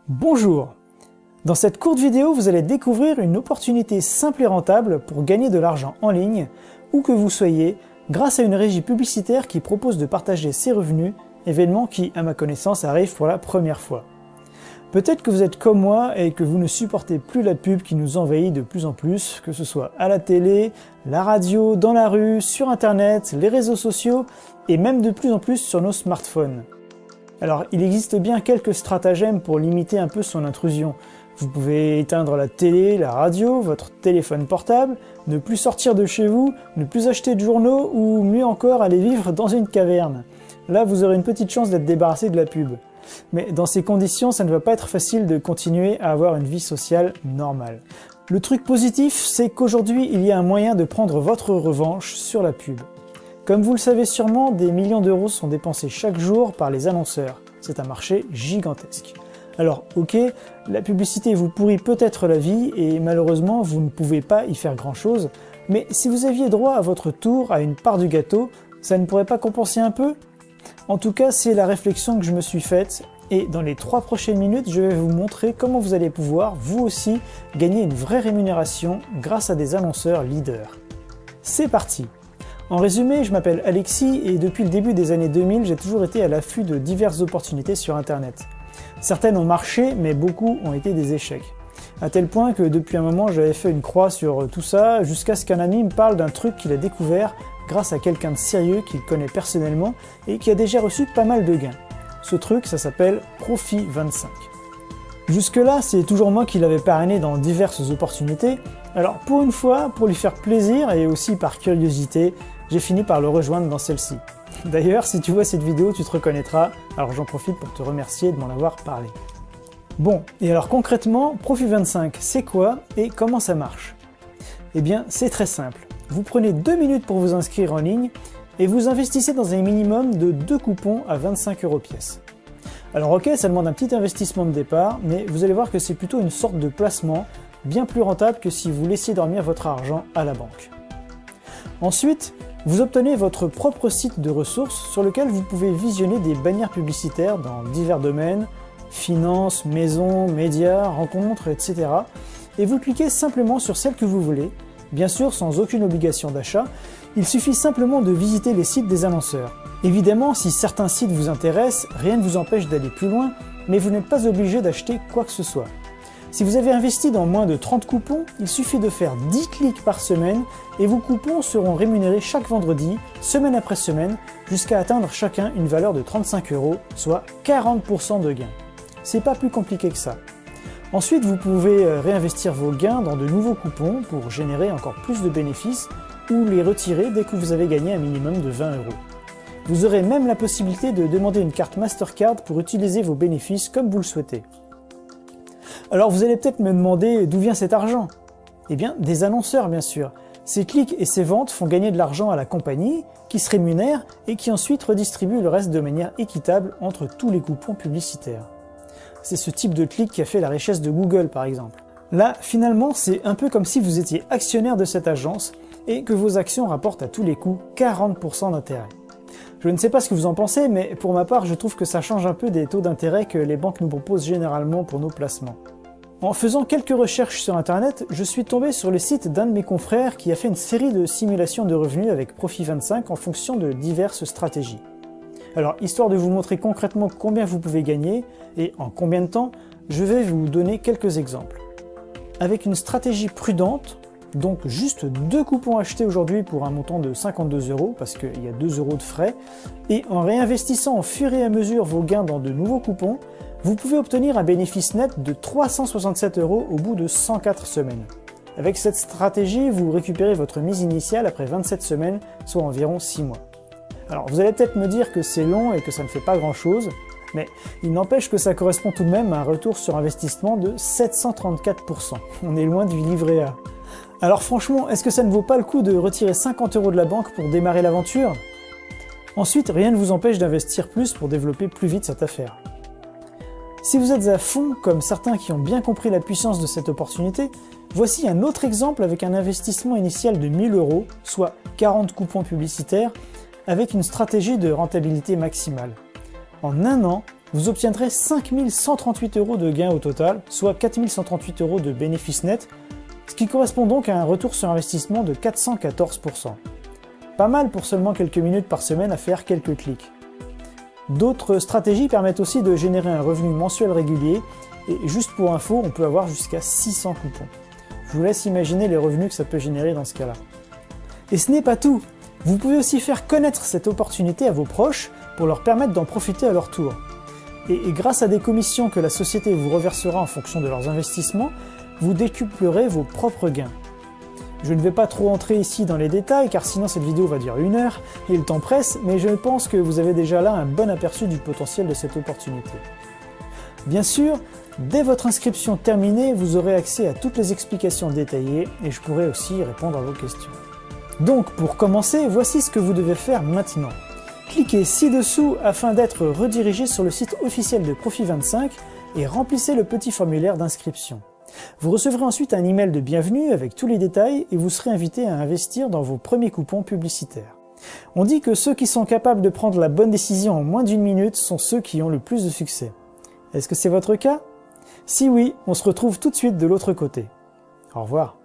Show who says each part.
Speaker 1: Bonjour! Dans cette courte vidéo, vous allez découvrir une opportunité simple et rentable pour gagner de l'argent en ligne, où que vous soyez, grâce à une régie publicitaire qui propose de partager ses revenus, événement qui, à ma connaissance, arrive pour la première fois. Peut-être que vous êtes comme moi et que vous ne supportez plus la pub qui nous envahit de plus en plus, que ce soit à la télé, la radio, dans la rue, sur internet, les réseaux sociaux et même de plus en plus sur nos smartphones. Alors, il existe bien quelques stratagèmes pour limiter un peu son intrusion. Vous pouvez éteindre la télé, la radio, votre téléphone portable, ne plus sortir de chez vous, ne plus acheter de journaux ou mieux encore aller vivre dans une caverne. Là, vous aurez une petite chance d'être débarrassé de la pub. Mais dans ces conditions, ça ne va pas être facile de continuer à avoir une vie sociale normale. Le truc positif, c'est qu'aujourd'hui, il y a un moyen de prendre votre revanche sur la pub. Comme vous le savez sûrement, des millions d'euros sont dépensés chaque jour par les annonceurs. C'est un marché gigantesque. Alors ok, la publicité vous pourrit peut-être la vie et malheureusement vous ne pouvez pas y faire grand chose, mais si vous aviez droit à votre tour à une part du gâteau, ça ne pourrait pas compenser un peu ? En tout cas, c'est la réflexion que je me suis faite et dans les 3 prochaines minutes, je vais vous montrer comment vous allez pouvoir, vous aussi, gagner une vraie rémunération grâce à des annonceurs leaders. C'est parti! En résumé, je m'appelle Alexis et depuis le début des années 2000, j'ai toujours été à l'affût de diverses opportunités sur Internet. Certaines ont marché, mais beaucoup ont été des échecs. À tel point que depuis un moment, j'avais fait une croix sur tout ça, jusqu'à ce qu'un ami me parle d'un truc qu'il a découvert grâce à quelqu'un de sérieux qu'il connaît personnellement et qui a déjà reçu pas mal de gains. Ce truc, ça s'appelle Profi25. Jusque-là, c'est toujours moi qui l'avais parrainé dans diverses opportunités, alors pour une fois, pour lui faire plaisir et aussi par curiosité, j'ai fini par le rejoindre dans celle-ci. D'ailleurs, si tu vois cette vidéo, tu te reconnaîtras, alors j'en profite pour te remercier de m'en avoir parlé. Bon, et alors concrètement, Profi25, c'est quoi et comment ça marche? Eh bien, c'est très simple. Vous prenez 2 minutes pour vous inscrire en ligne et vous investissez dans un minimum de 2 coupons à 25 € pièce. Alors ok, ça demande un petit investissement de départ, mais vous allez voir que c'est plutôt une sorte de placement bien plus rentable que si vous laissiez dormir votre argent à la banque. Ensuite, vous obtenez votre propre site de ressources sur lequel vous pouvez visionner des bannières publicitaires dans divers domaines, finances, maisons, médias, rencontres, etc. Et vous cliquez simplement sur celle que vous voulez, bien sûr sans aucune obligation d'achat, il suffit simplement de visiter les sites des annonceurs. Évidemment, si certains sites vous intéressent, rien ne vous empêche d'aller plus loin, mais vous n'êtes pas obligé d'acheter quoi que ce soit. Si vous avez investi dans moins de 30 coupons, il suffit de faire 10 clics par semaine et vos coupons seront rémunérés chaque vendredi, semaine après semaine, jusqu'à atteindre chacun une valeur de 35 €, soit 40% de gain. C'est pas plus compliqué que ça. Ensuite, vous pouvez réinvestir vos gains dans de nouveaux coupons pour générer encore plus de bénéfices ou les retirer dès que vous avez gagné un minimum de 20 €. Vous aurez même la possibilité de demander une carte Mastercard pour utiliser vos bénéfices comme vous le souhaitez. Alors vous allez peut-être me demander d'où vient cet argent? Eh bien, des annonceurs bien sûr. Ces clics et ces ventes font gagner de l'argent à la compagnie, qui se rémunère et qui ensuite redistribue le reste de manière équitable entre tous les coupons publicitaires. C'est ce type de clic qui a fait la richesse de Google par exemple. Là, finalement, c'est un peu comme si vous étiez actionnaire de cette agence et que vos actions rapportent à tous les coups 40% d'intérêt. Je ne sais pas ce que vous en pensez, mais pour ma part, je trouve que ça change un peu des taux d'intérêt que les banques nous proposent généralement pour nos placements. En faisant quelques recherches sur internet, je suis tombé sur le site d'un de mes confrères qui a fait une série de simulations de revenus avec Profi25 en fonction de diverses stratégies. Alors, histoire de vous montrer concrètement combien vous pouvez gagner et en combien de temps, je vais vous donner quelques exemples. Avec une stratégie prudente, donc juste 2 coupons achetés aujourd'hui pour un montant de 52 € parce qu'il y a 2 € de frais, et en réinvestissant au fur et à mesure vos gains dans de nouveaux coupons, vous pouvez obtenir un bénéfice net de 367 € au bout de 104 semaines. Avec cette stratégie, vous récupérez votre mise initiale après 27 semaines, soit environ 6 mois. Alors vous allez peut-être me dire que c'est long et que ça ne fait pas grand-chose, mais il n'empêche que ça correspond tout de même à un retour sur investissement de 734%. On est loin du livret A. Alors franchement, est-ce que ça ne vaut pas le coup de retirer 50 € de la banque pour démarrer l'aventure? Ensuite, rien ne vous empêche d'investir plus pour développer plus vite cette affaire. Si vous êtes à fond, comme certains qui ont bien compris la puissance de cette opportunité, voici un autre exemple avec un investissement initial de 1000 €, soit 40 coupons publicitaires, avec une stratégie de rentabilité maximale. En un an, vous obtiendrez 5 138 € de gains au total, soit 4 138 € de bénéfices nets, ce qui correspond donc à un retour sur investissement de 414%. Pas mal pour seulement quelques minutes par semaine à faire quelques clics. D'autres stratégies permettent aussi de générer un revenu mensuel régulier, et juste pour info, on peut avoir jusqu'à 600 coupons. Je vous laisse imaginer les revenus que ça peut générer dans ce cas-là. Et ce n'est pas tout! Vous pouvez aussi faire connaître cette opportunité à vos proches pour leur permettre d'en profiter à leur tour. Et grâce à des commissions que la société vous reversera en fonction de leurs investissements, vous décuplerez vos propres gains. Je ne vais pas trop entrer ici dans les détails car sinon cette vidéo va durer 1 heure et le temps presse, mais je pense que vous avez déjà là un bon aperçu du potentiel de cette opportunité. Bien sûr, dès votre inscription terminée, vous aurez accès à toutes les explications détaillées et je pourrai aussi répondre à vos questions. Donc pour commencer, voici ce que vous devez faire maintenant. Cliquez ci-dessous afin d'être redirigé sur le site officiel de Profit25 et remplissez le petit formulaire d'inscription. Vous recevrez ensuite un email de bienvenue avec tous les détails et vous serez invité à investir dans vos premiers coupons publicitaires. On dit que ceux qui sont capables de prendre la bonne décision en moins d'1 minute sont ceux qui ont le plus de succès. Est-ce que c'est votre cas? Si oui, on se retrouve tout de suite de l'autre côté. Au revoir.